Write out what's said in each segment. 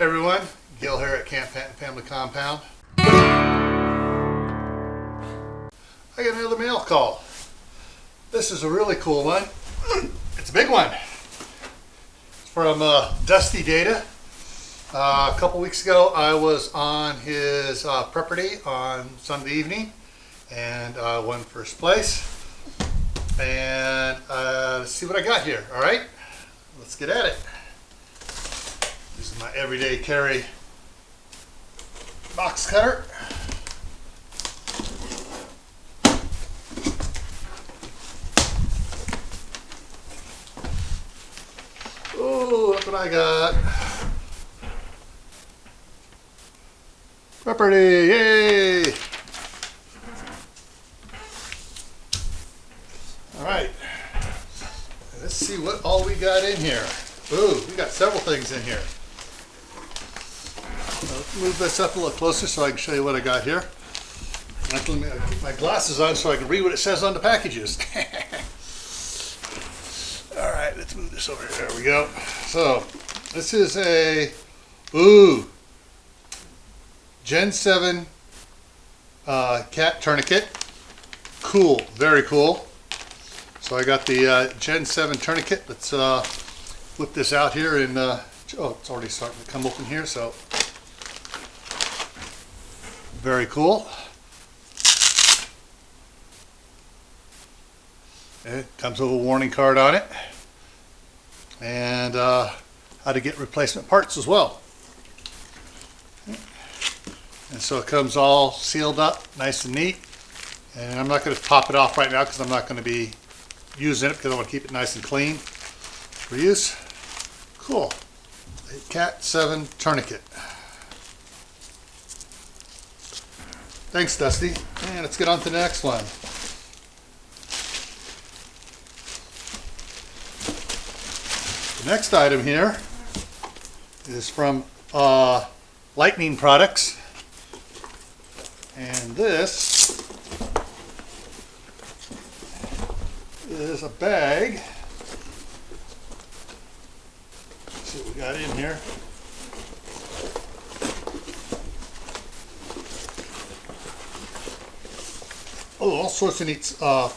Hey everyone, Gil here at Camppatton Family Compound. I got another mail call. This is a really cool one. It's a big one. It's from Dusty Data. A couple weeks ago I was on his property on Sunday evening and won first place. And let's see what I got here. All right, let's get at it. This is my everyday carry box cutter. Oh, look what I got. Property, yay! All right, let's see what all we got in here. Ooh, we got several things in here. Let's move this up a little closer so I can show you what I got here. I have to get my glasses on so I can read what it says on the packages. All right, let's move this over here. There we go. So this is a Gen 7 cat tourniquet. Cool, very cool. So I got the Gen 7 tourniquet. Let's whip this out here and oh, it's already starting to come open here. So very cool. It comes with a warning card on it and how to get replacement parts as well. And so it comes all sealed up, nice and neat. And I'm not going to pop it off right now because I'm not going to be using it because I want to keep it nice and clean for use. Cool. A Cat 7 tourniquet. Thanks, Dusty. And let's get on to the next one. The next item here is from Lightning Products. And this is a bag. Let's see what we got in here. Oh, all sorts of neat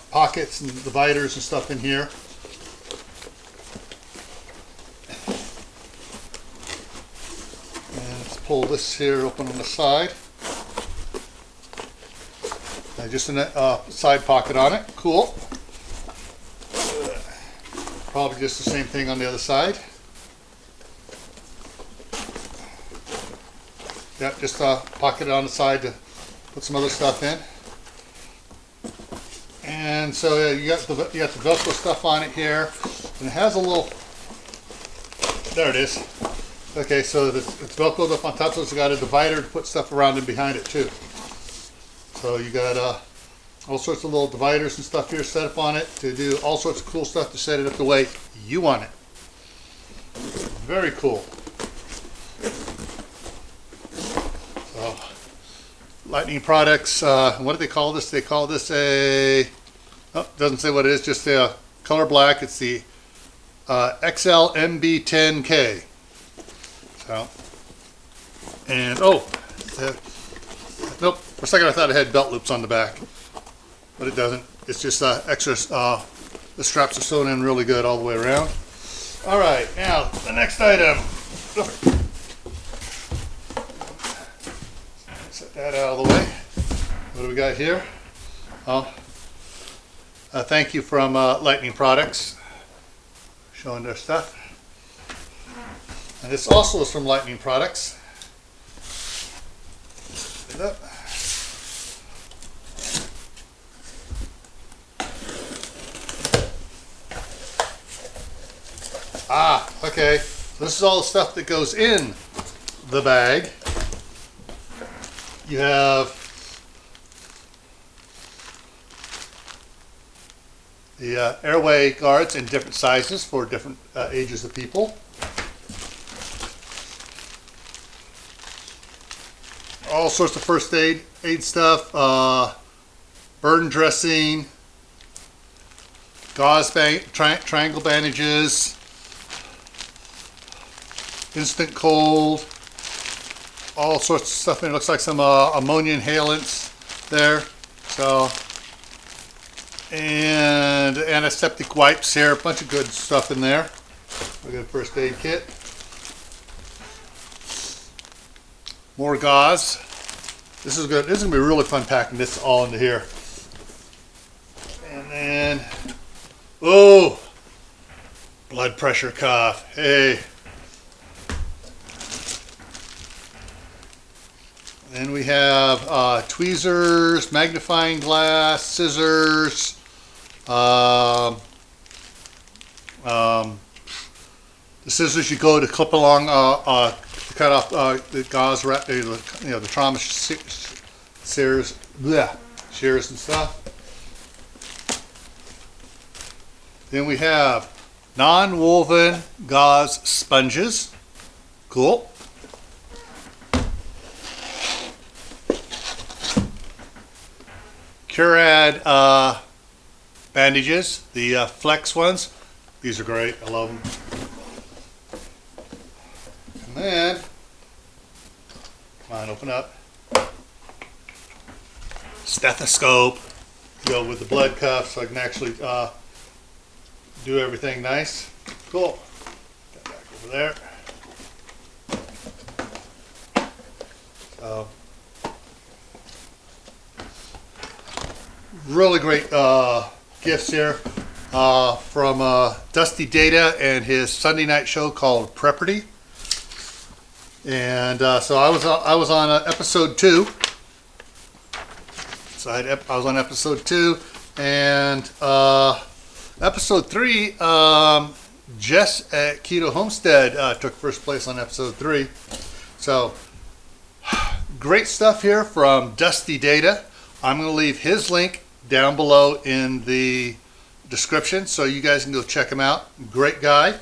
pockets and dividers and stuff in here. And let's pull this here open on the side. And just a side pocket on it. Cool. Probably just the same thing on the other side. Yep, just pocket it on the side to put some other stuff in. And so you got the Velcro stuff on it here, and it has a little. There it is. Okay, so it's Velcroed up on top, so it's got a divider to put stuff around and behind it too. So you got all sorts of little dividers and stuff here set up on it to do all sorts of cool stuff to set it up the way you want it. Very cool. So, Lightning Products, what do they call this? They call this a, oh, doesn't say what it is, just a color black. It's the XL MB10K. So, and nope, for a second I thought it had belt loops on the back, but it doesn't. It's just extra, the straps are sewn in really good all the way around. All right, now the next item. Set that out of the way. What do we got here? Oh, thank you from Lightning Products, showing their stuff. And this also is from Lightning Products. Get it up. Ah, okay. This is all the stuff that goes in the bag. You have the airway guards in different sizes for different ages of people. All sorts of first aid stuff, burn dressing, gauze triangle bandages, instant cold, all sorts of stuff in it. Looks like some ammonia inhalants there. So, and antiseptic wipes here. A bunch of good stuff in there. We got a first aid kit. More gauze. This is good. This is gonna be really fun packing this all into here. And then, oh, blood pressure cuff. Hey. Then we have tweezers, magnifying glass, scissors, the scissors you go to clip along to cut off the gauze, the trauma shears, shears and stuff. Then we have non-woven gauze sponges. Cool. Curad bandages, the flex ones. These are great. I love them. And then, come on, open up. Stethoscope. Go with the blood cuff so I can actually do everything nice. Cool. Get back over there. So, really great gifts here from Dusty Data and his Sunday night show called Prepperty. And so I was on episode 2. So I was on episode 2, and episode 3, Jess at Keto Homestead took first place on episode 3. So great stuff here from Dusty Data. I'm going to leave his link down below in the description so you guys can go check him out. Great guy.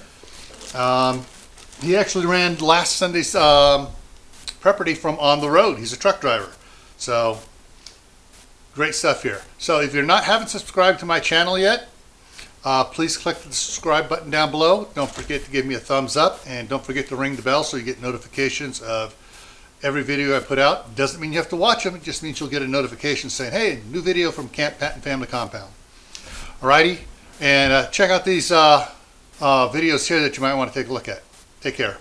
He actually ran last Sunday's Prepperty from on the road. He's a truck driver. So great stuff here. So if you haven't subscribed to my channel yet, please click the subscribe button down below. Don't forget to give me a thumbs up, and don't forget to ring the bell so you get notifications of every video I put out. Doesn't mean you have to watch them. It just means you'll get a notification saying, hey, new video from Camppatton Family Compound. Alrighty, and check out these videos here that you might want to take a look at. Take care.